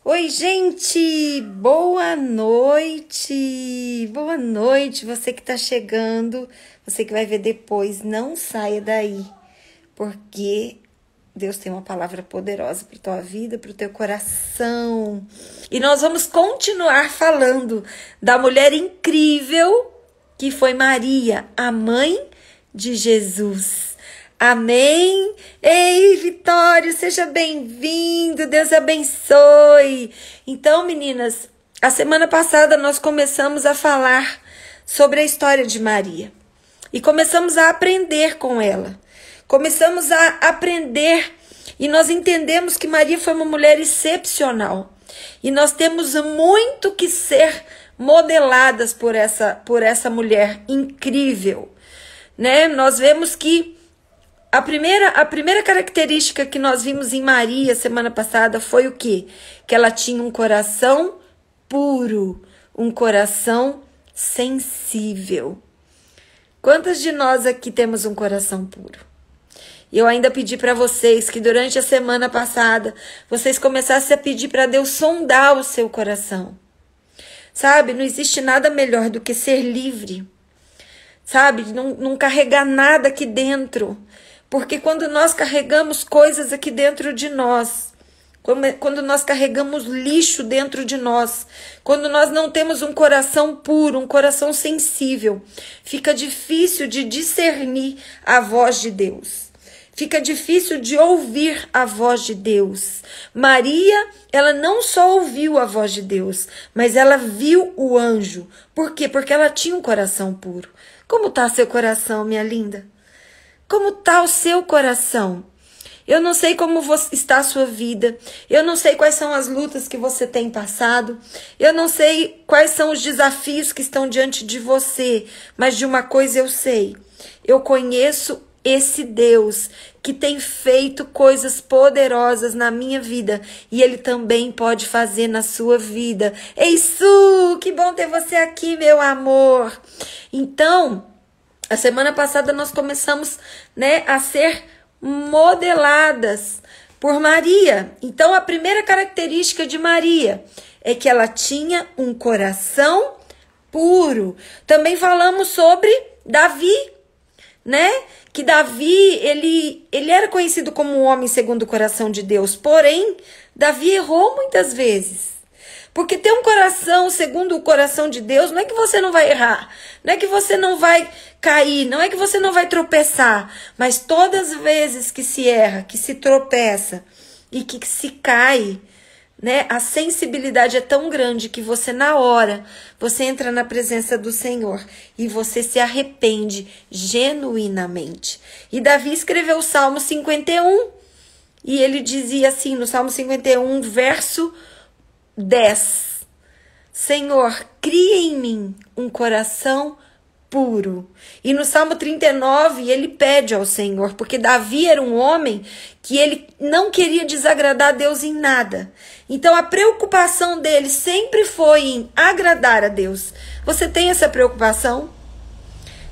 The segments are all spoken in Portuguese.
Oi, gente! Boa noite! Boa noite, você que tá chegando, você que vai ver depois, não saia daí, porque Deus tem uma palavra poderosa para tua vida, para o teu coração. E nós vamos continuar falando da mulher incrível que foi Maria, a mãe de Jesus. Amém? Ei, Vitório, seja bem-vindo, Deus abençoe. Então, meninas, a semana passada nós começamos a falar sobre a história de Maria. E começamos a aprender com ela. Começamos a aprender e nós entendemos que Maria foi uma mulher excepcional. E nós temos muito que ser modeladas por essa mulher incrível, né? Nós vemos que a primeira característica que nós vimos em Maria semana passada foi o quê? Que ela tinha um coração puro, um coração sensível. Quantas de nós aqui temos um coração puro? Eu ainda pedi para vocês que durante a semana passada vocês começassem a pedir para Deus sondar o seu coração. Sabe, não existe nada melhor do que ser livre. Sabe, não carregar nada aqui dentro. Porque quando nós carregamos coisas aqui dentro de nós, quando nós carregamos lixo dentro de nós, quando nós não temos um coração puro, um coração sensível, fica difícil de discernir a voz de Deus. Fica difícil de ouvir a voz de Deus. Maria, ela não só ouviu a voz de Deus, mas ela viu o anjo. Por quê? Porque ela tinha um coração puro. Como está seu coração, minha linda? Como está o seu coração? Eu não sei como está a sua vida. Eu não sei quais são as lutas que você tem passado. Eu não sei quais são os desafios que estão diante de você. Mas de uma coisa eu sei. Eu conheço esse Deus que tem feito coisas poderosas na minha vida. E Ele também pode fazer na sua vida. Ei, Su, que bom ter você aqui, meu amor. Então, a semana passada nós começamos, a ser modeladas por Maria. Então, a primeira característica de Maria é que ela tinha um coração puro. Também falamos sobre Davi, que Davi, ele era conhecido como um homem segundo o coração de Deus. Porém, Davi errou muitas vezes. Porque ter um coração segundo o coração de Deus não é que você não vai errar, não é que você não vai cair, não é que você não vai tropeçar, mas todas as vezes que se erra, que se tropeça e que se cai, a sensibilidade é tão grande que você na hora, você entra na presença do Senhor e você se arrepende genuinamente. E Davi escreveu o Salmo 51 e ele dizia assim no Salmo 51, verso 10. Senhor, cria em mim um coração puro. E no Salmo 39, ele pede ao Senhor, porque Davi era um homem que ele não queria desagradar a Deus em nada. Então a preocupação dele sempre foi em agradar a Deus. Você tem essa preocupação?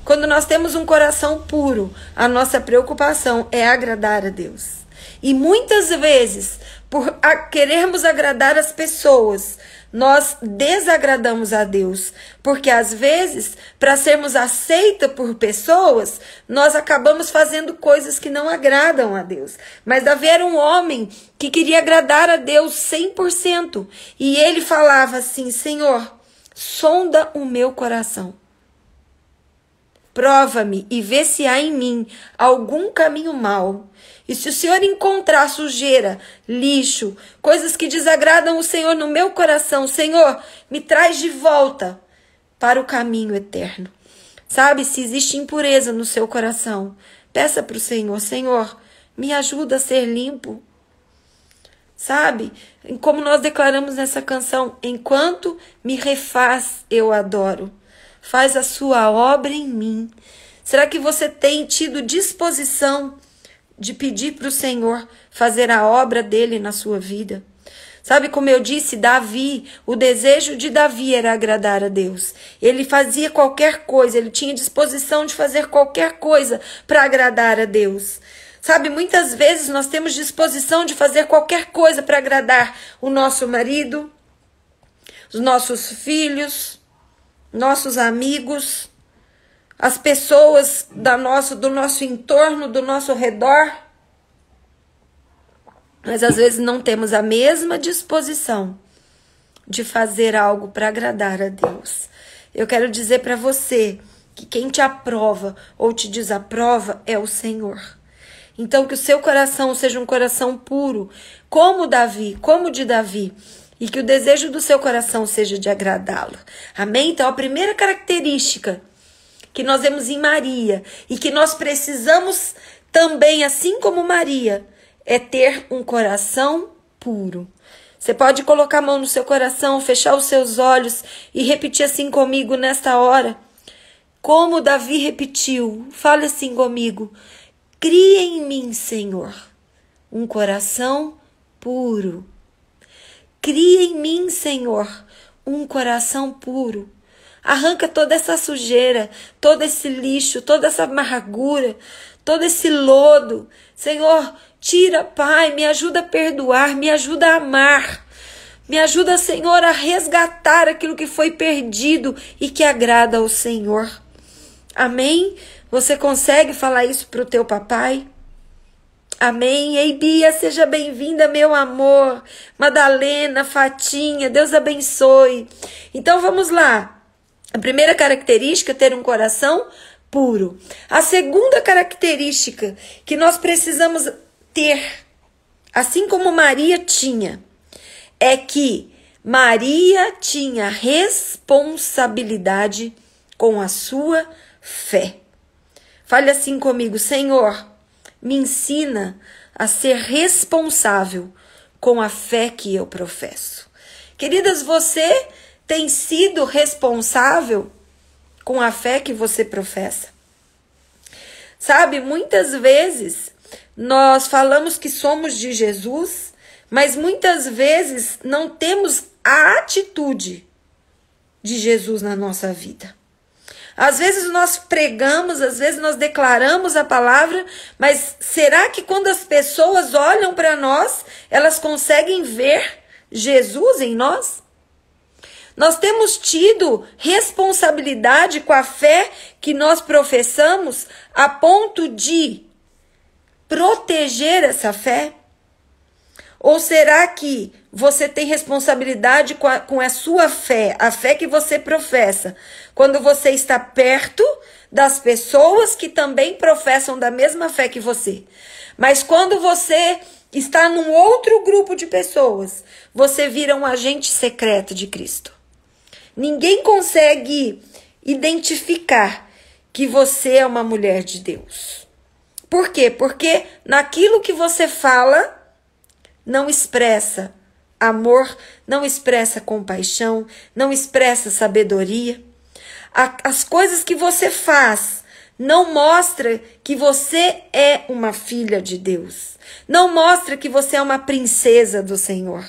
Quando nós temos um coração puro, a nossa preocupação é agradar a Deus. E muitas vezes, por querermos agradar as pessoas, nós desagradamos a Deus. Porque às vezes, para sermos aceitos por pessoas, nós acabamos fazendo coisas que não agradam a Deus. Mas Davi era um homem que queria agradar a Deus 100%. E ele falava assim, Senhor, sonda o meu coração. Prova-me e vê se há em mim algum caminho mau. E se o Senhor encontrar sujeira, lixo, coisas que desagradam o Senhor no meu coração, Senhor, me traz de volta para o caminho eterno. Sabe, se existe impureza no seu coração, peça para o Senhor, Senhor, me ajuda a ser limpo. Sabe, como nós declaramos nessa canção, enquanto me refaz, eu adoro. Faz a sua obra em mim. Será que você tem tido disposição de pedir para o Senhor fazer a obra dele na sua vida? Sabe, como eu disse, Davi, o desejo de Davi era agradar a Deus. Ele fazia qualquer coisa, ele tinha disposição de fazer qualquer coisa para agradar a Deus. Sabe, muitas vezes nós temos disposição de fazer qualquer coisa para agradar o nosso marido, os nossos filhos, nossos amigos, as pessoas do nosso entorno, do nosso redor. Mas às vezes não temos a mesma disposição de fazer algo para agradar a Deus. Eu quero dizer para você que quem te aprova ou te desaprova é o Senhor. Então que o seu coração seja um coração puro, como de Davi, e que o desejo do seu coração seja de agradá-lo. Amém? Então a primeira característica que nós vemos em Maria e que nós precisamos também, assim como Maria, é ter um coração puro. Você pode colocar a mão no seu coração, fechar os seus olhos e repetir assim comigo nesta hora. Como Davi repetiu, fale assim comigo. Cria em mim, Senhor, um coração puro. Cria em mim, Senhor, um coração puro. Arranca toda essa sujeira, todo esse lixo, toda essa amargura, todo esse lodo. Senhor, tira, Pai, me ajuda a perdoar, me ajuda a amar. Me ajuda, Senhor, a resgatar aquilo que foi perdido e que agrada ao Senhor. Amém? Você consegue falar isso para o teu papai? Amém? Ei, Bia, seja bem-vinda, meu amor. Madalena, Fatinha, Deus abençoe. Então, vamos lá. A primeira característica é ter um coração puro. A segunda característica que nós precisamos ter, assim como Maria tinha, é que Maria tinha responsabilidade com a sua fé. Fale assim comigo, Senhor, me ensina a ser responsável com a fé que eu professo. Queridas, você tem sido responsável com a fé que você professa? Sabe, muitas vezes nós falamos que somos de Jesus, mas muitas vezes não temos a atitude de Jesus na nossa vida. Às vezes nós pregamos, às vezes nós declaramos a palavra, mas será que quando as pessoas olham para nós, elas conseguem ver Jesus em nós? Nós temos tido responsabilidade com a fé que nós professamos a ponto de proteger essa fé? Ou será que você tem responsabilidade com a sua fé, a fé que você professa, quando você está perto das pessoas que também professam da mesma fé que você? Mas quando você está num outro grupo de pessoas, você vira um agente secreto de Cristo. Ninguém consegue identificar que você é uma mulher de Deus. Por quê? Porque naquilo que você fala, não expressa amor, não expressa compaixão, não expressa sabedoria. As coisas que você faz não mostra que você é uma filha de Deus. Não mostra que você é uma princesa do Senhor.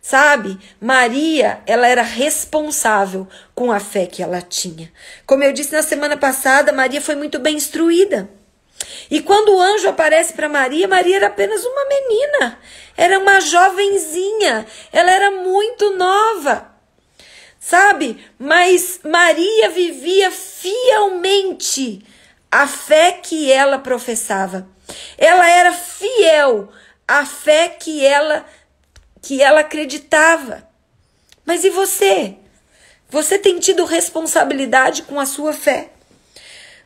Sabe, Maria, ela era responsável com a fé que ela tinha. Como eu disse na semana passada, Maria foi muito bem instruída. E quando o anjo aparece para Maria, Maria era apenas uma menina. Era uma jovenzinha. Ela era muito nova. Sabe, mas Maria vivia fielmente a fé que ela professava. Ela era fiel à fé que ela acreditava. Mas e você? Você tem tido responsabilidade com a sua fé?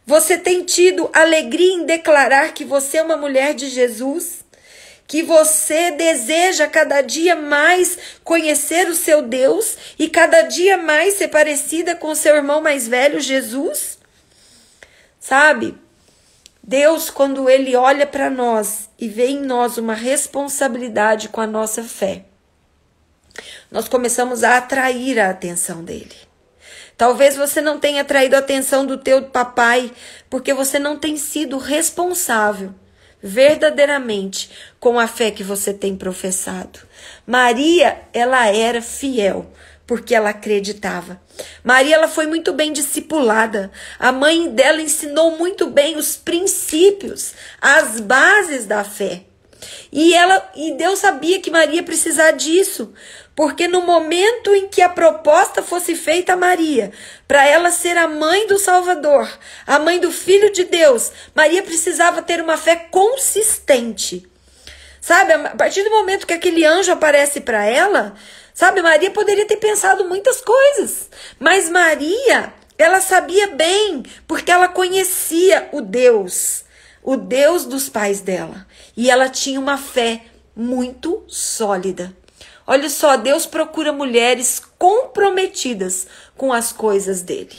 Você tem tido alegria em declarar que você é uma mulher de Jesus? Que você deseja cada dia mais conhecer o seu Deus e cada dia mais ser parecida com o seu irmão mais velho, Jesus? Sabe? Deus, quando Ele olha para nós e vê em nós uma responsabilidade com a nossa fé, nós começamos a atrair a atenção dele. Talvez você não tenha atraído a atenção do teu papai, porque você não tem sido responsável verdadeiramente com a fé que você tem professado. Maria, ela era fiel, porque ela acreditava. Maria, ela foi muito bem discipulada. A mãe dela ensinou muito bem os princípios, as bases da fé. E Deus sabia que Maria ia precisar disso, porque no momento em que a proposta fosse feita a Maria, para ela ser a mãe do Salvador, a mãe do Filho de Deus, Maria precisava ter uma fé consistente. Sabe, a partir do momento que aquele anjo aparece para ela, sabe, Maria poderia ter pensado muitas coisas, mas Maria, ela sabia bem, porque ela conhecia o Deus dos pais dela, e ela tinha uma fé muito sólida. Olha só, Deus procura mulheres comprometidas com as coisas dele.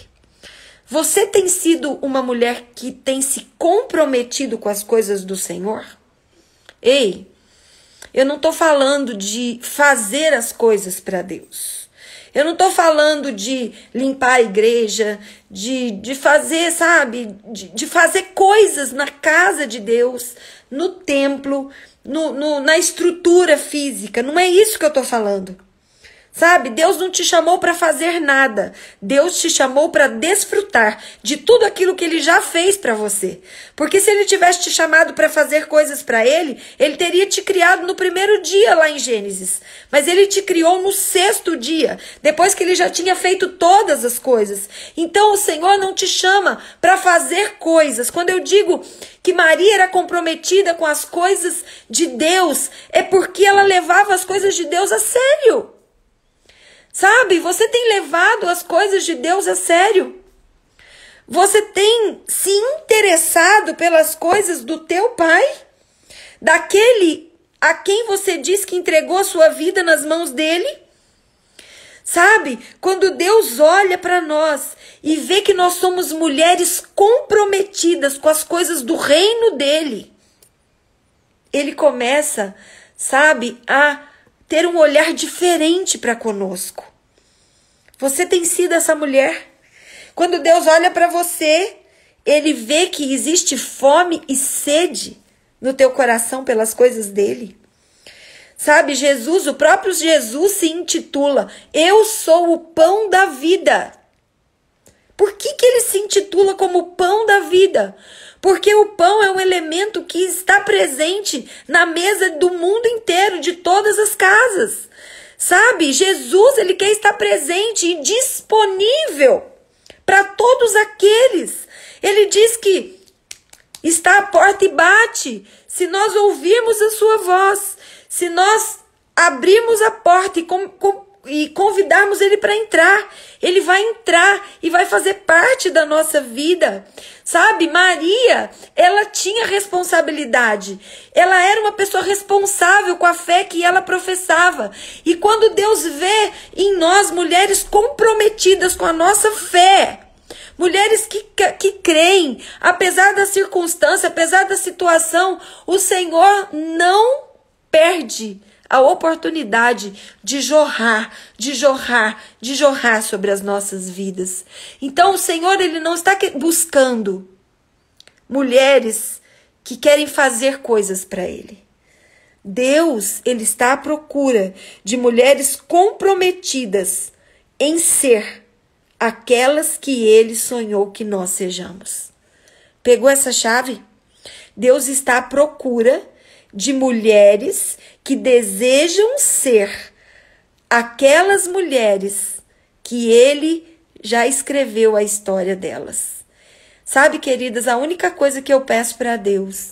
Você tem sido uma mulher que tem se comprometido com as coisas do Senhor? Ei, eu não estou falando de fazer as coisas para Deus. Eu não estou falando de limpar a igreja, de fazer, sabe, de fazer coisas na casa de Deus, no templo, na estrutura física. Não é isso que eu estou falando. Sabe, Deus não te chamou para fazer nada. Deus te chamou para desfrutar de tudo aquilo que Ele já fez para você. Porque se Ele tivesse te chamado para fazer coisas para Ele, Ele teria te criado no primeiro dia lá em Gênesis. Mas Ele te criou no 6º dia, depois que Ele já tinha feito todas as coisas. Então o Senhor não te chama para fazer coisas. Quando eu digo que Maria era comprometida com as coisas de Deus, é porque ela levava as coisas de Deus a sério. Sabe, você tem levado as coisas de Deus a sério? Você tem se interessado pelas coisas do teu Pai? Daquele a quem você diz que entregou a sua vida nas mãos dele? Sabe, quando Deus olha para nós e vê que nós somos mulheres comprometidas com as coisas do reino dele, Ele começa, sabe, a ter um olhar diferente para conosco. Você tem sido essa mulher? Quando Deus olha para você, Ele vê que existe fome e sede no teu coração pelas coisas dele. Sabe, Jesus, o próprio Jesus se intitula: Eu sou o pão da vida. Por que Ele se intitula como o pão da vida? Porque o pão é um elemento que está presente na mesa do mundo inteiro, de todas as casas. Sabe, Jesus, Ele quer estar presente e disponível para todos aqueles. Ele diz que está à porta e bate. Se nós ouvirmos a sua voz, se nós abrirmos a porta e convidarmos Ele para entrar, Ele vai entrar e vai fazer parte da nossa vida. Sabe, Maria, ela tinha responsabilidade. Ela era uma pessoa responsável com a fé que ela professava. E quando Deus vê em nós mulheres comprometidas com a nossa fé, mulheres que creem, apesar da circunstância, apesar da situação, o Senhor não perde a oportunidade de jorrar sobre as nossas vidas. Então o Senhor, Ele não está buscando mulheres que querem fazer coisas para Ele. Deus, Ele está à procura de mulheres comprometidas em ser aquelas que Ele sonhou que nós sejamos. Pegou essa chave? Deus está à procura de mulheres que desejam ser aquelas mulheres que Ele já escreveu a história delas. Sabe, queridas, a única coisa que eu peço para Deus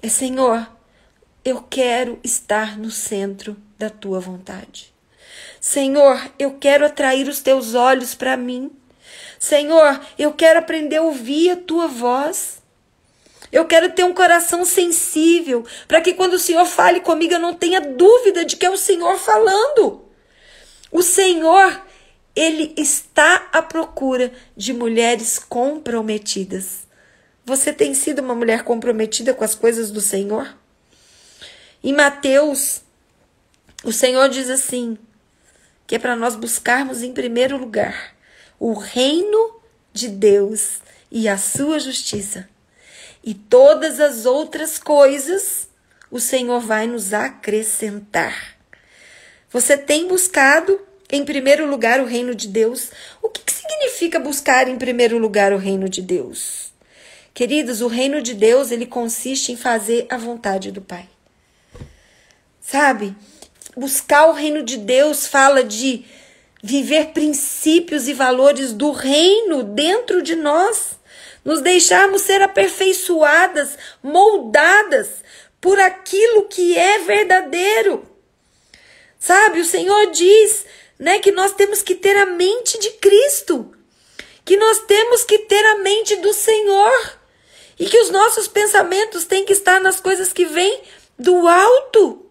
é: Senhor, eu quero estar no centro da Tua vontade. Senhor, eu quero atrair os Teus olhos para mim. Senhor, eu quero aprender a ouvir a Tua voz. Eu quero ter um coração sensível, para que quando o Senhor fale comigo, eu não tenha dúvida de que é o Senhor falando. O Senhor, Ele está à procura de mulheres comprometidas. Você tem sido uma mulher comprometida com as coisas do Senhor? Em Mateus, o Senhor diz assim, que é para nós buscarmos em primeiro lugar o reino de Deus e a sua justiça. E todas as outras coisas o Senhor vai nos acrescentar. Você tem buscado em primeiro lugar o reino de Deus. O que significa buscar em primeiro lugar o reino de Deus? Queridos, o reino de Deus, ele consiste em fazer a vontade do Pai. Sabe? Buscar o reino de Deus fala de viver princípios e valores do reino dentro de nós. Nos deixarmos ser aperfeiçoadas, moldadas por aquilo que é verdadeiro. Sabe? O Senhor diz, né, que nós temos que ter a mente de Cristo. Que nós temos que ter a mente do Senhor. E que os nossos pensamentos têm que estar nas coisas que vêm do alto.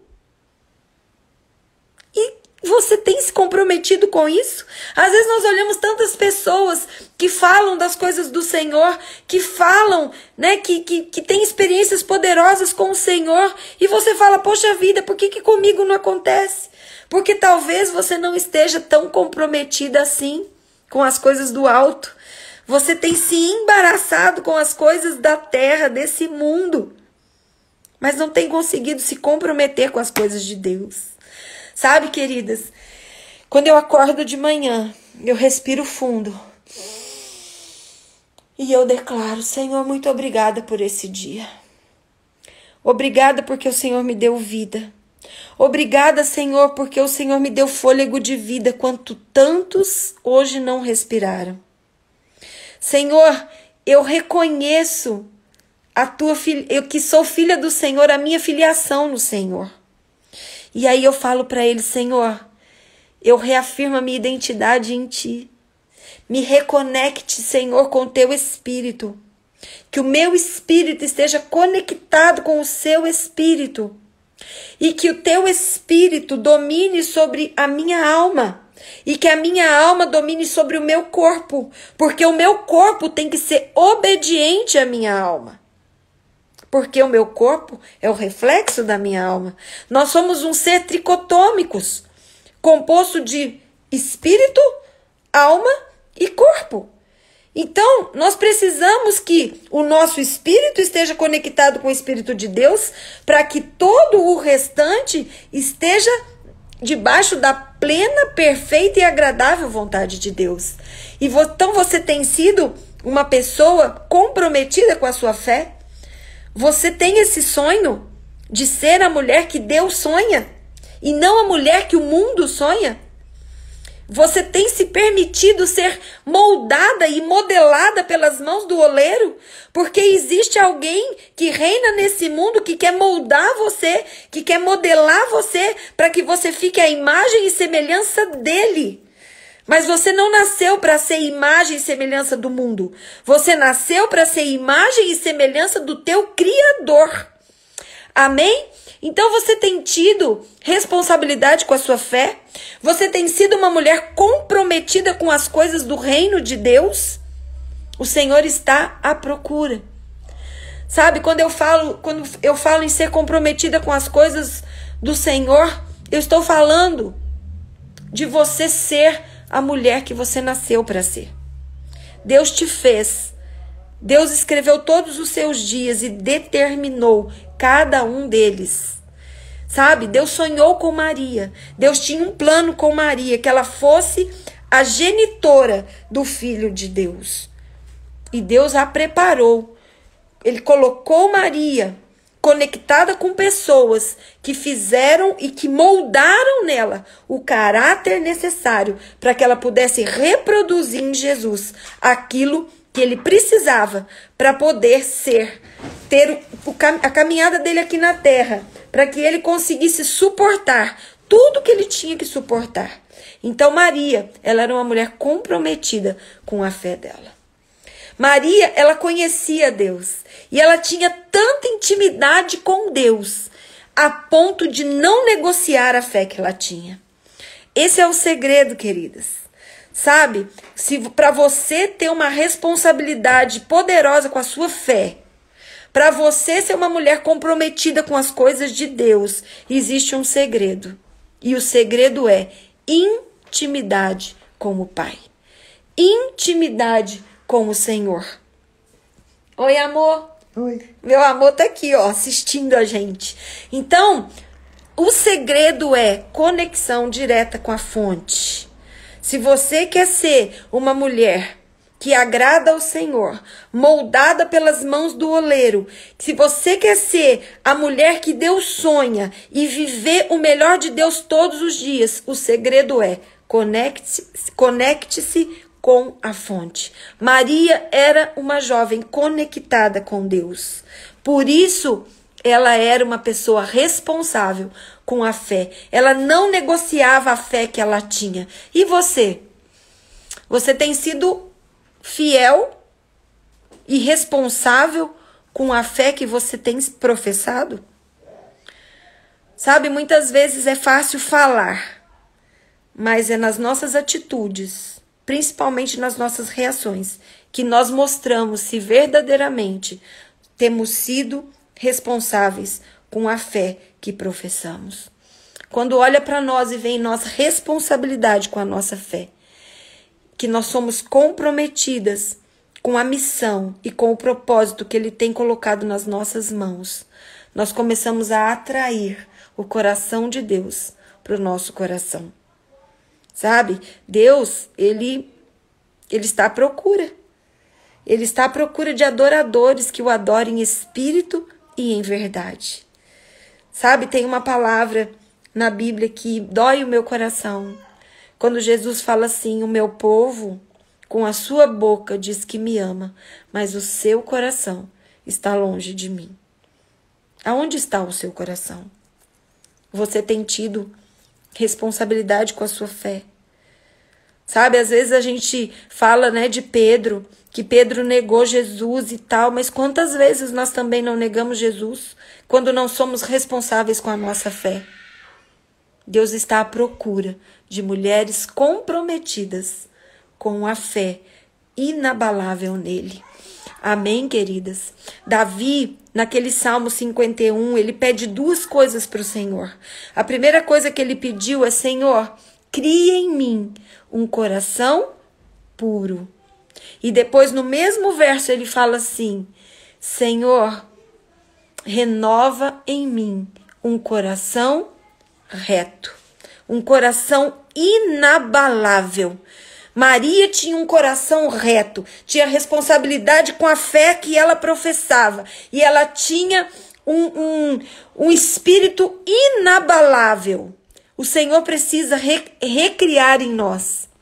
E você tem se comprometido com isso? Às vezes nós olhamos tantas pessoas que falam das coisas do Senhor, que falam, né, que têm experiências poderosas com o Senhor, e você fala, poxa vida, por que comigo não acontece? Porque talvez você não esteja tão comprometida assim com as coisas do alto. Você tem se embaraçado com as coisas da terra, desse mundo, mas não tem conseguido se comprometer com as coisas de Deus. Sabe, queridas, quando eu acordo de manhã, eu respiro fundo e eu declaro, Senhor, muito obrigada por esse dia. Obrigada porque o Senhor me deu vida. Obrigada, Senhor, porque o Senhor me deu fôlego de vida, quanto tantos hoje não respiraram. Senhor, eu reconheço eu que sou filha do Senhor, a minha filiação no Senhor. E aí eu falo para ele, Senhor, eu reafirmo a minha identidade em Ti. Me reconecte, Senhor, com o Teu Espírito. Que o meu espírito esteja conectado com o Seu Espírito. E que o Teu Espírito domine sobre a minha alma. E que a minha alma domine sobre o meu corpo. Porque o meu corpo tem que ser obediente à minha alma. Porque o meu corpo é o reflexo da minha alma. Nós somos um ser tricotômicos, composto de espírito, alma e corpo. Então, nós precisamos que o nosso espírito esteja conectado com o Espírito de Deus, para que todo o restante esteja debaixo da plena, perfeita e agradável vontade de Deus. Então, você tem sido uma pessoa comprometida com a sua fé? Você tem esse sonho de ser a mulher que Deus sonha e não a mulher que o mundo sonha? Você tem se permitido ser moldada e modelada pelas mãos do oleiro? Porque existe alguém que reina nesse mundo, que quer moldar você, que quer modelar você para que você fique à imagem e semelhança dele. Mas você não nasceu para ser imagem e semelhança do mundo. Você nasceu para ser imagem e semelhança do teu Criador. Amém? Então você tem tido responsabilidade com a sua fé? Você tem sido uma mulher comprometida com as coisas do reino de Deus? O Senhor está à procura. Sabe, quando eu falo em ser comprometida com as coisas do Senhor, eu estou falando de você ser a mulher que você nasceu para ser. Deus te fez. Deus escreveu todos os seus dias e determinou cada um deles. Sabe? Deus sonhou com Maria. Deus tinha um plano com Maria, que ela fosse a genitora do Filho de Deus. E Deus a preparou. Ele colocou Maria conectada com pessoas que fizeram e que moldaram nela o caráter necessário para que ela pudesse reproduzir em Jesus aquilo que ele precisava para poder ter a caminhada dele aqui na terra, para que ele conseguisse suportar tudo que ele tinha que suportar. Então Maria, ela era uma mulher comprometida com a fé dela. Maria, ela conhecia Deus e ela tinha tanta intimidade com Deus a ponto de não negociar a fé que ela tinha. Esse é o segredo, queridas. Sabe? Se para você ter uma responsabilidade poderosa com a sua fé, para você ser uma mulher comprometida com as coisas de Deus, existe um segredo. E o segredo é intimidade com o Pai. Intimidade com o Senhor. Oi, amor. Oi. Meu amor tá aqui, ó, assistindo a gente. Então, o segredo é conexão direta com a fonte. Se você quer ser uma mulher que agrada ao Senhor, moldada pelas mãos do oleiro, se você quer ser a mulher que Deus sonha e viver o melhor de Deus todos os dias, o segredo é conecte-se com a fonte. Maria era uma jovem conectada com Deus. Por isso, ela era uma pessoa responsável com a fé. Ela não negociava a fé que ela tinha. E você? Você tem sido fiel e responsável com a fé que você tem professado? Sabe, muitas vezes é fácil falar, mas é nas nossas atitudes, principalmente nas nossas reações, que nós mostramos se verdadeiramente temos sido responsáveis com a fé que professamos. Quando olha para nós e vê em nós responsabilidade com a nossa fé, que nós somos comprometidas com a missão e com o propósito que Ele tem colocado nas nossas mãos, nós começamos a atrair o coração de Deus para o nosso coração. Sabe? Deus, Ele está à procura. Ele está à procura de adoradores que o adorem em espírito e em verdade. Sabe? Tem uma palavra na Bíblia que dói o meu coração. Quando Jesus fala assim, o meu povo, com a sua boca, diz que me ama, mas o seu coração está longe de mim. Aonde está o seu coração? Você tem tido responsabilidade com a sua fé? Sabe, às vezes a gente fala, né, de Pedro, que Pedro negou Jesus e tal, mas quantas vezes nós também não negamos Jesus quando não somos responsáveis com a nossa fé? Deus está à procura de mulheres comprometidas com a fé inabalável nele. Amém, queridas? Davi, naquele Salmo 51, ele pede duas coisas para o Senhor. A primeira coisa que ele pediu é, Senhor, cria em mim um coração puro. E depois, no mesmo verso, ele fala assim, Senhor, renova em mim um coração reto, um coração inabalável. Maria tinha um coração reto, tinha responsabilidade com a fé que ela professava, e ela tinha um espírito inabalável. O Senhor precisa recriar em nós.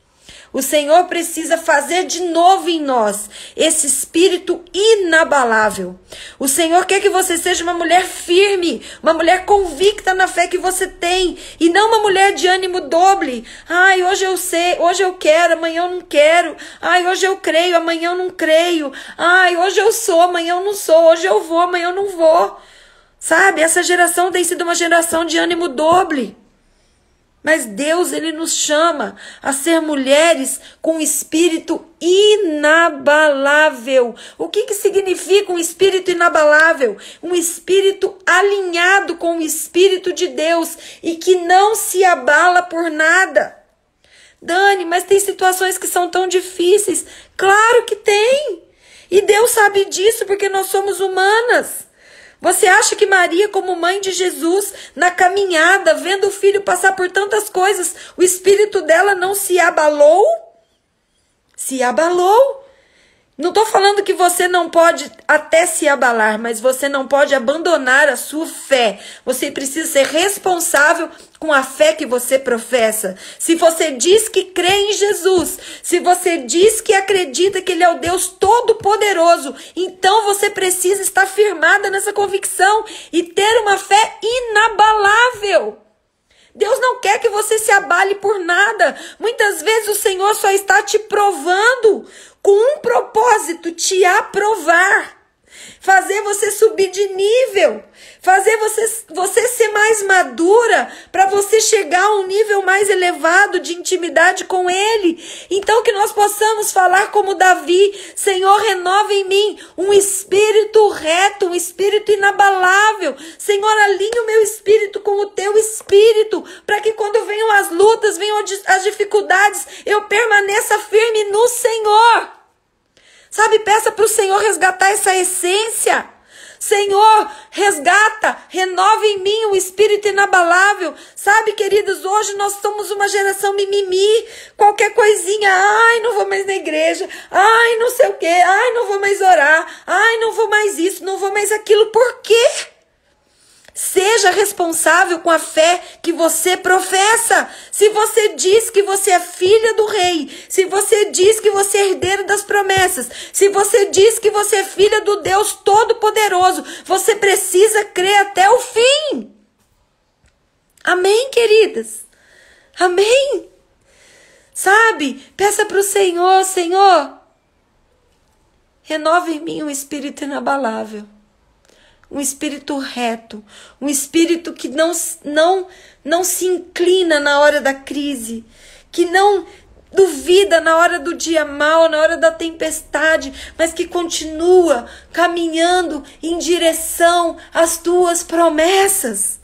O Senhor precisa fazer de novo em nós esse espírito inabalável. O Senhor quer que você seja uma mulher firme, uma mulher convicta na fé que você tem, e não uma mulher de ânimo doble. Ai, hoje eu sei, hoje eu quero, amanhã eu não quero. Ai, hoje eu creio, amanhã eu não creio. Ai, hoje eu sou, amanhã eu não sou. Hoje eu vou, amanhã eu não vou. Sabe, essa geração tem sido uma geração de ânimo doble. Mas Deus, Ele nos chama a ser mulheres com espírito inabalável. O que significa um espírito inabalável? Um espírito alinhado com o Espírito de Deus e que não se abala por nada. Dani, mas tem situações que são tão difíceis. Claro que tem. E Deus sabe disso porque nós somos humanas. Você acha que Maria, como mãe de Jesus, na caminhada, vendo o filho passar por tantas coisas, o espírito dela não se abalou? Se abalou. Não estou falando que você não pode até se abalar, mas você não pode abandonar a sua fé. Você precisa ser responsável com a fé que você professa. Se você diz que crê em Jesus, se você diz que acredita que Ele é o Deus Todo-Poderoso, então você precisa estar firmada nessa convicção e ter uma fé inabalável. Deus não quer que você se abale por nada. Muitas vezes o Senhor só está te provando com um propósito, te aprovar. Fazer você subir de nível. Fazer você ser mais madura para você chegar a um nível mais elevado de intimidade com Ele. Então que nós possamos falar como Davi, Senhor, renova em mim um espírito reto, um espírito inabalável. Senhor, alinha o meu espírito com o teu espírito, para que quando venham as lutas, venham as dificuldades, eu permaneça firme no Senhor. Sabe, peça para o Senhor resgatar essa essência. Senhor, resgata, renova em mim um espírito inabalável. Sabe, queridos, hoje nós somos uma geração mimimi. Qualquer coisinha, ai, não vou mais na igreja, ai, não sei o quê, ai, não vou mais orar, ai, não vou mais isso, não vou mais aquilo. Por quê? Seja responsável com a fé que você professa. Se você diz que você é filha do rei, se você diz que você é herdeira das promessas, se você diz que você é filha do Deus Todo-Poderoso, você precisa crer até o fim. Amém, queridas? Amém? Sabe? Peça para o Senhor, Senhor, renova em mim um espírito inabalável. Um espírito reto, um espírito que não se inclina na hora da crise, que não duvida na hora do dia mau, na hora da tempestade, mas que continua caminhando em direção às tuas promessas.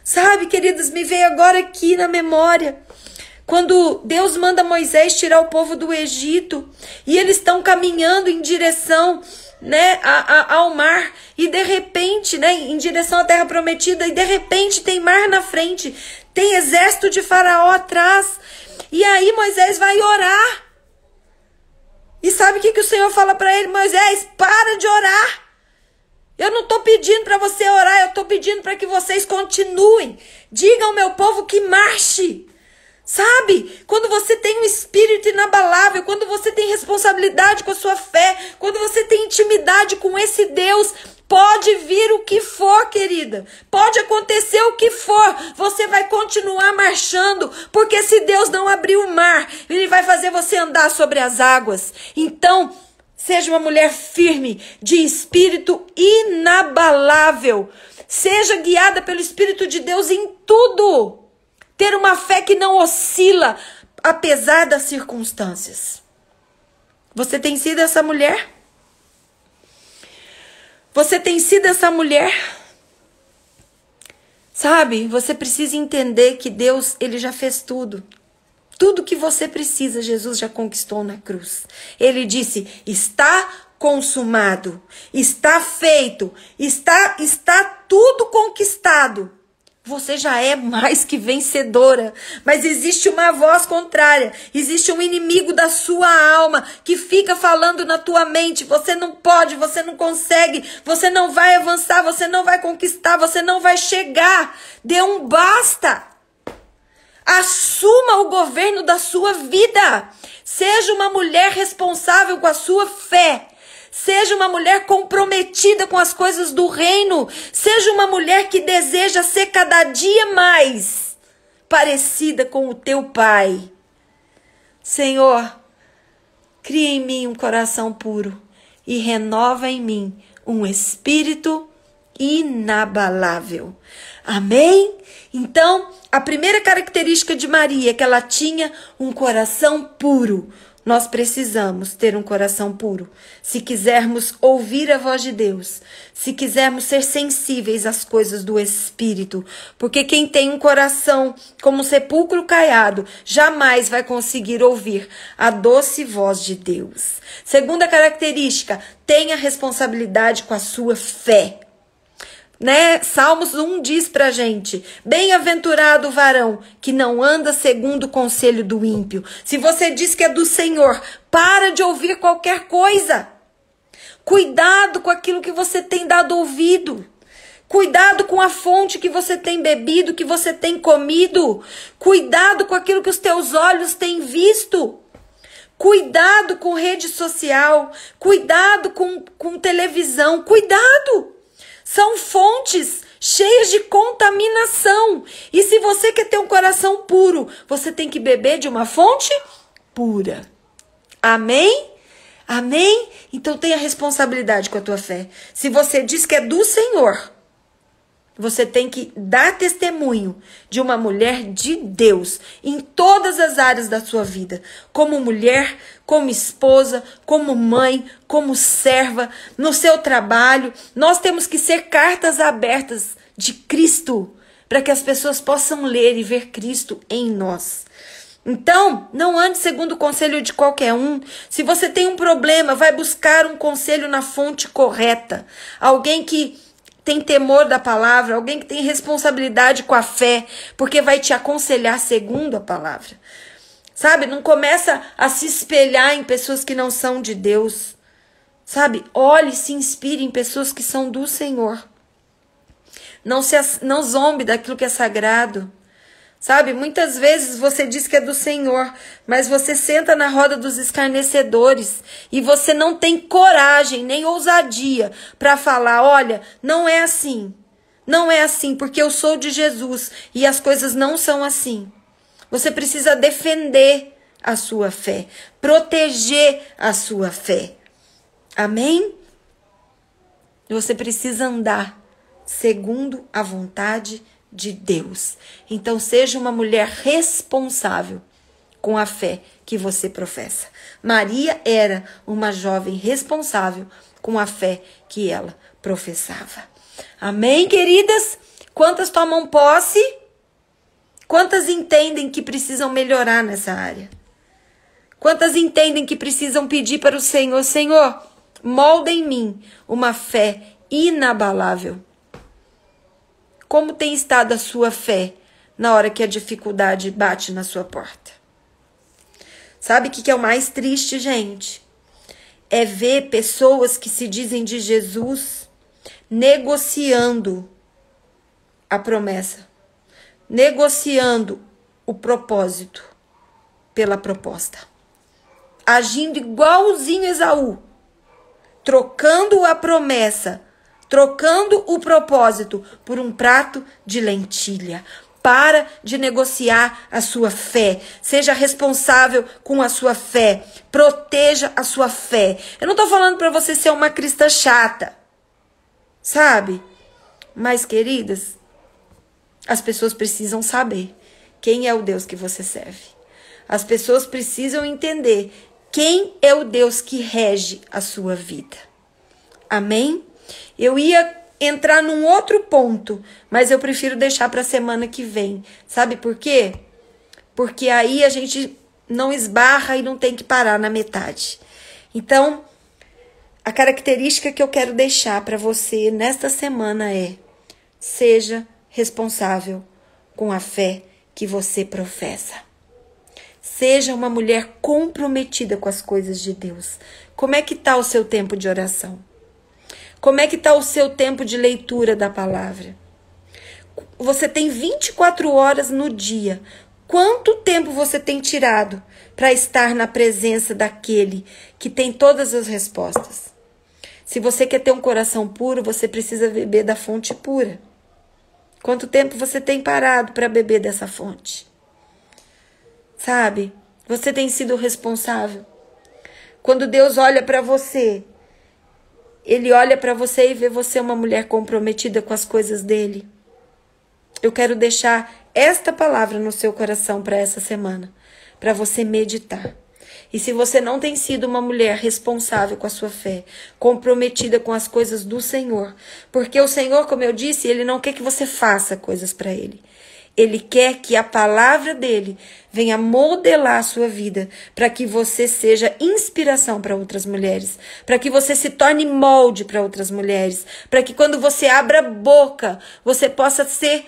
Sabe, queridos, me veio agora aqui na memória, quando Deus manda Moisés tirar o povo do Egito, e eles estão caminhando em direção, né, ao mar, e de repente, né, em direção à terra prometida, e de repente tem mar na frente, tem exército de Faraó atrás, e aí Moisés vai orar, e sabe o que o Senhor fala para ele? Moisés, para de orar, eu não estou pedindo para você orar, eu estou pedindo para que vocês continuem, digam ao meu povo que marche. Sabe, quando você tem um espírito inabalável, quando você tem responsabilidade com a sua fé, quando você tem intimidade com esse Deus, pode vir o que for, querida, pode acontecer o que for, você vai continuar marchando, porque se Deus não abrir o mar, Ele vai fazer você andar sobre as águas. Então, seja uma mulher firme, de espírito inabalável, seja guiada pelo Espírito de Deus em tudo. Ter uma fé que não oscila, apesar das circunstâncias. Você tem sido essa mulher? Você tem sido essa mulher? Sabe, você precisa entender que Deus, Ele já fez tudo. Tudo que você precisa, Jesus já conquistou na cruz. Ele disse, está consumado, está feito, está tudo conquistado. Você já é mais que vencedora, mas existe uma voz contrária, existe um inimigo da sua alma que fica falando na tua mente, você não pode, você não consegue, você não vai avançar, você não vai conquistar, você não vai chegar. Dê um basta. Assuma o governo da sua vida. Seja uma mulher responsável com a sua fé. Seja uma mulher comprometida com as coisas do reino. Seja uma mulher que deseja ser cada dia mais parecida com o teu Pai. Senhor, cria em mim um coração puro e renova em mim um espírito inabalável. Amém? Então, a primeira característica de Maria é que ela tinha um coração puro. Nós precisamos ter um coração puro. Se quisermos ouvir a voz de Deus, se quisermos ser sensíveis às coisas do Espírito, porque quem tem um coração como um sepulcro caiado, jamais vai conseguir ouvir a doce voz de Deus. Segunda característica, tenha responsabilidade com a sua fé. Né? Salmos 1 diz pra gente, bem-aventurado o varão que não anda segundo o conselho do ímpio. Se você diz que é do Senhor, para de ouvir qualquer coisa. Cuidado com aquilo que você tem dado ouvido. Cuidado com a fonte que você tem bebido, que você tem comido. Cuidado com aquilo que os teus olhos têm visto. Cuidado com rede social. Cuidado com televisão. Cuidado. São fontes cheias de contaminação. E se você quer ter um coração puro, você tem que beber de uma fonte pura. Amém? Amém? Então tenha responsabilidade com a tua fé. Se você diz que é do Senhor, você tem que dar testemunho de uma mulher de Deus em todas as áreas da sua vida. Como mulher, como esposa, como mãe, como serva, no seu trabalho. Nós temos que ser cartas abertas de Cristo, para que as pessoas possam ler e ver Cristo em nós. Então, não ande segundo o conselho de qualquer um. Se você tem um problema, vai buscar um conselho na fonte correta. Alguém que tem temor da palavra, alguém que tem responsabilidade com a fé, porque vai te aconselhar segundo a palavra. Sabe? Não começa a se espelhar em pessoas que não são de Deus. Sabe? Olhe e se inspire em pessoas que são do Senhor. Não zombe daquilo que é sagrado. Sabe, muitas vezes você diz que é do Senhor, mas você senta na roda dos escarnecedores e você não tem coragem nem ousadia para falar, olha, não é assim. Não é assim, porque eu sou de Jesus e as coisas não são assim. Você precisa defender a sua fé, proteger a sua fé. Amém? Você precisa andar segundo a vontade de Deus. Então seja uma mulher responsável com a fé que você professa. Maria era uma jovem responsável com a fé que ela professava. Amém, queridas? Quantas tomam posse? Quantas entendem que precisam melhorar nessa área? Quantas entendem que precisam pedir para o Senhor, Senhor, molda em mim uma fé inabalável? Como tem estado a sua fé na hora que a dificuldade bate na sua porta? Sabe o que é o mais triste, gente? É ver pessoas que se dizem de Jesus negociando a promessa, negociando o propósito pela proposta, agindo igualzinho Esaú, trocando a promessa, trocando o propósito por um prato de lentilha. Para de negociar a sua fé. Seja responsável com a sua fé. Proteja a sua fé. Eu não estou falando para você ser uma cristã chata. Sabe? Mas, queridas, as pessoas precisam saber quem é o Deus que você serve. As pessoas precisam entender quem é o Deus que rege a sua vida. Amém? Eu ia entrar num outro ponto, mas eu prefiro deixar para a semana que vem. Sabe por quê? Porque aí a gente não esbarra e não tem que parar na metade. Então, a característica que eu quero deixar para você nesta semana é: seja responsável com a fé que você professa. Seja uma mulher comprometida com as coisas de Deus. Como é que está o seu tempo de oração? Como é que está o seu tempo de leitura da palavra? Você tem 24 horas no dia. Quanto tempo você tem tirado para estar na presença daquele que tem todas as respostas? Se você quer ter um coração puro, você precisa beber da fonte pura. Quanto tempo você tem parado para beber dessa fonte? Sabe? Você tem sido responsável. Quando Deus olha para você, Ele olha para você e vê você uma mulher comprometida com as coisas dele. Eu quero deixar esta palavra no seu coração para essa semana, para você meditar. E se você não tem sido uma mulher responsável com a sua fé, comprometida com as coisas do Senhor, porque o Senhor, como eu disse, Ele não quer que você faça coisas para Ele. Ele quer que a palavra dele venha modelar a sua vida, para que você seja inspiração para outras mulheres, para que você se torne molde para outras mulheres, para que quando você abra a boca, você possa ser,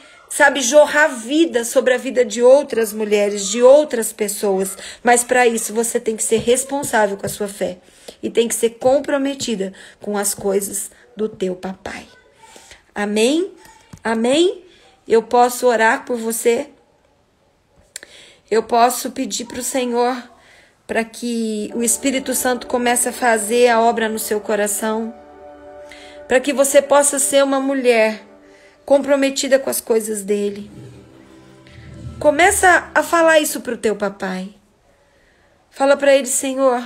jorrar vida sobre a vida de outras mulheres, de outras pessoas. Mas para isso você tem que ser responsável com a sua fé e tem que ser comprometida com as coisas do teu papai. Amém? Amém? Eu posso orar por você. Eu posso pedir para o Senhor para que o Espírito Santo comece a fazer a obra no seu coração, para que você possa ser uma mulher comprometida com as coisas dele. Começa a falar isso para o teu papai. Fala para ele: Senhor,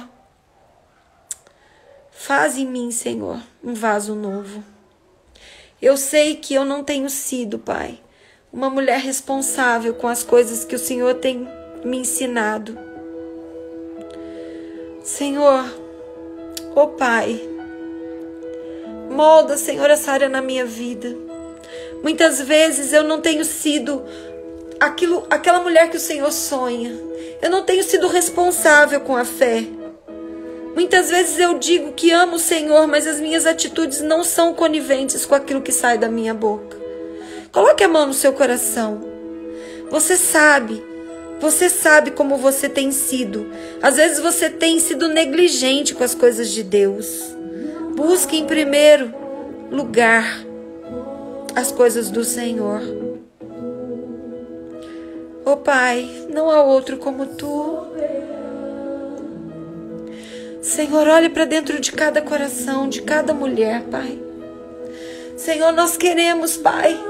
faz em mim, Senhor, um vaso novo. Eu sei que eu não tenho sido, Pai, uma mulher responsável com as coisas que o Senhor tem me ensinado. Senhor, ó Pai, molda, Senhor, essa área na minha vida. Muitas vezes eu não tenho sido aquela mulher que o Senhor sonha. Eu não tenho sido responsável com a fé. Muitas vezes eu digo que amo o Senhor, mas as minhas atitudes não são coniventes com aquilo que sai da minha boca. Coloque a mão no seu coração. Você sabe como você tem sido. Às vezes você tem sido negligente com as coisas de Deus. Busque em primeiro lugar as coisas do Senhor. Oh Pai, não há outro como Tu. Senhor, olhe para dentro de cada coração, de cada mulher, Pai. Senhor, nós queremos, Pai,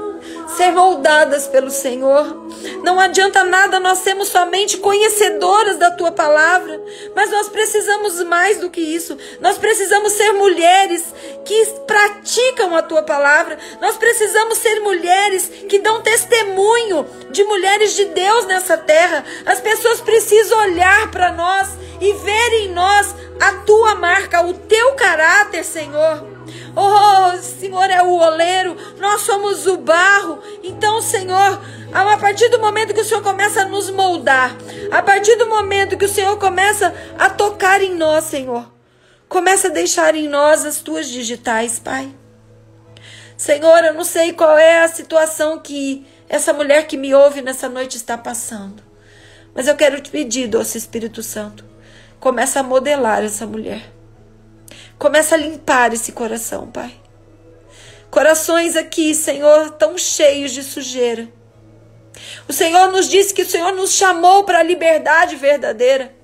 ser moldadas pelo Senhor. Não adianta nada nós sermos somente conhecedoras da Tua palavra, mas nós precisamos mais do que isso. Nós precisamos ser mulheres que praticam a Tua palavra. Nós precisamos ser mulheres que dão testemunho de mulheres de Deus nessa terra. As pessoas precisam olhar para nós e ver em nós a Tua marca, o Teu caráter, Senhor. Oh, Senhor é o oleiro, nós somos o barro. Então, Senhor, a partir do momento que o Senhor começa a nos moldar, a partir do momento que o Senhor começa a tocar em nós, Senhor, começa a deixar em nós as Tuas digitais, Pai. Senhor, eu não sei qual é a situação que essa mulher que me ouve nessa noite está passando, mas eu quero te pedir, doce Espírito Santo, começa a modelar essa mulher. Começa a limpar esse coração, Pai. Corações aqui, Senhor, tão cheios de sujeira. O Senhor nos disse que o Senhor nos chamou para a liberdade verdadeira.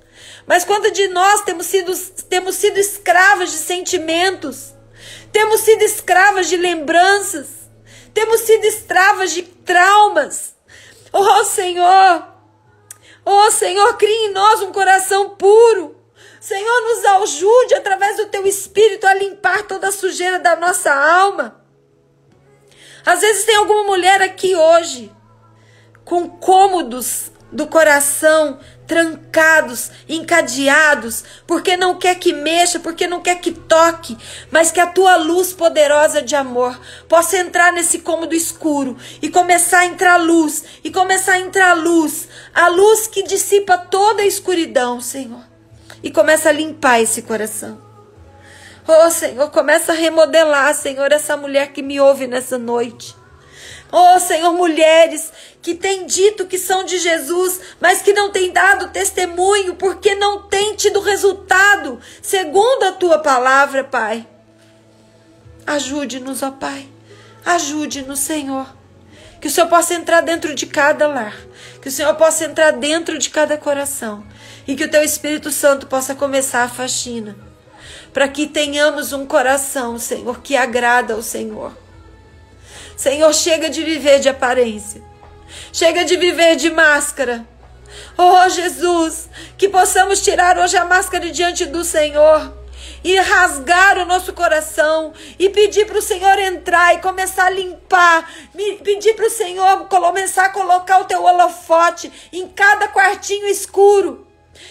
Mas quanto de nós temos sido escravas de sentimentos, temos sido escravas de lembranças, temos sido escravas de traumas. Oh Senhor, crie em nós um coração puro. Senhor, nos ajude através do Teu Espírito a limpar toda a sujeira da nossa alma. Às vezes tem alguma mulher aqui hoje com cômodos do coração trancados, encadeados, porque não quer que mexa, porque não quer que toque, mas que a Tua luz poderosa de amor possa entrar nesse cômodo escuro e começar a entrar luz, a luz que dissipa toda a escuridão, Senhor. E começa a limpar esse coração. Oh, Senhor, começa a remodelar, Senhor, essa mulher que me ouve nessa noite. Oh, Senhor, mulheres que têm dito que são de Jesus, mas que não têm dado testemunho, porque não têm tido resultado, segundo a Tua palavra, Pai. Ajude-nos, ó Pai. Ajude-nos, Senhor. Que o Senhor possa entrar dentro de cada lar. Que o Senhor possa entrar dentro de cada coração. E que o Teu Espírito Santo possa começar a faxina. Para que tenhamos um coração, Senhor, que agrada ao Senhor. Senhor, chega de viver de aparência. Chega de viver de máscara. Oh, Jesus, que possamos tirar hoje a máscara diante do Senhor. E rasgar o nosso coração. E pedir para o Senhor entrar e começar a limpar. Pedir para o Senhor começar a colocar o Teu holofote em cada quartinho escuro.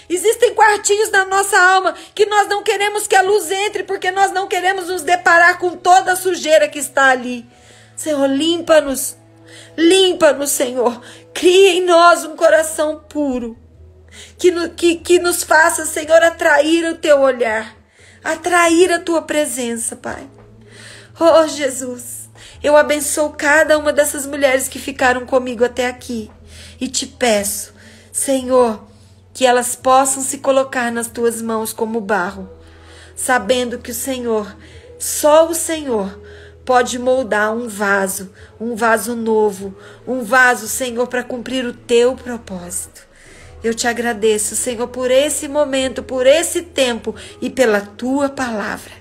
Existem quartinhos na nossa alma que nós não queremos que a luz entre, porque nós não queremos nos deparar com toda a sujeira que está ali. Senhor, limpa-nos, Senhor. Cria em nós um coração puro, que nos faça, Senhor, atrair o Teu olhar, atrair a Tua presença, Pai. Oh, Jesus, eu abençoo cada uma dessas mulheres que ficaram comigo até aqui e te peço, Senhor, que elas possam se colocar nas Tuas mãos como barro, sabendo que o Senhor, só o Senhor, pode moldar um vaso novo, um vaso, Senhor, para cumprir o Teu propósito. Eu te agradeço, Senhor, por esse momento, por esse tempo e pela Tua palavra.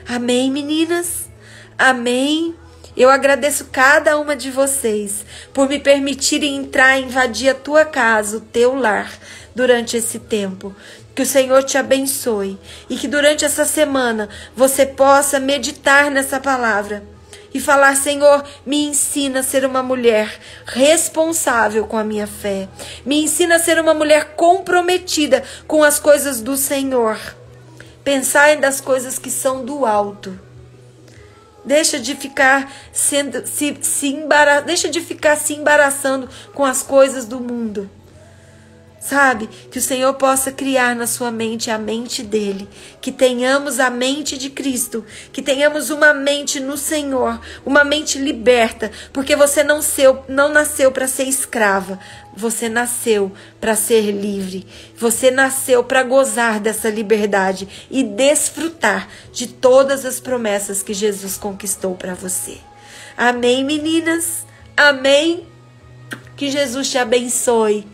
Amém, meninas? Amém? Eu agradeço cada uma de vocês por me permitirem entrar e invadir a Tua casa, o Teu lar, durante esse tempo. Que o Senhor te abençoe e que durante essa semana você possa meditar nessa palavra e falar: Senhor, me ensina a ser uma mulher responsável com a minha fé. Me ensina a ser uma mulher comprometida com as coisas do Senhor. Pensai das coisas que são do alto Deixa de ficar deixa de ficar se embaraçando com as coisas do mundo. Sabe? Que o Senhor possa criar na sua mente a mente dele. Que tenhamos a mente de Cristo. Que tenhamos uma mente no Senhor. Uma mente liberta. Porque você não nasceu para ser escrava. Você nasceu para ser livre. Você nasceu para gozar dessa liberdade. E desfrutar de todas as promessas que Jesus conquistou para você. Amém, meninas? Amém? Que Jesus te abençoe.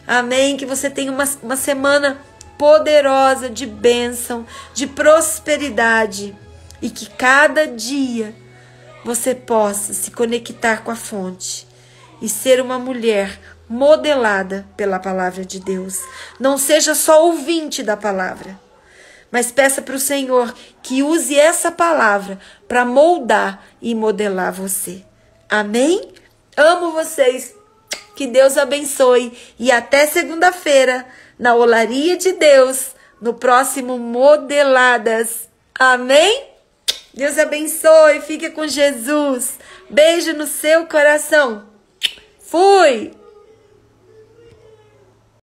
Amém, que você tenha uma semana poderosa de bênção, de prosperidade. E que cada dia você possa se conectar com a fonte. E ser uma mulher modelada pela palavra de Deus. Não seja só ouvinte da palavra. Mas peça para o Senhor que use essa palavra para moldar e modelar você. Amém? Amo vocês. Que Deus abençoe e até segunda-feira na Olaria de Deus, no próximo Modeladas. Amém? Deus abençoe, fique com Jesus. Beijo no seu coração. Fui!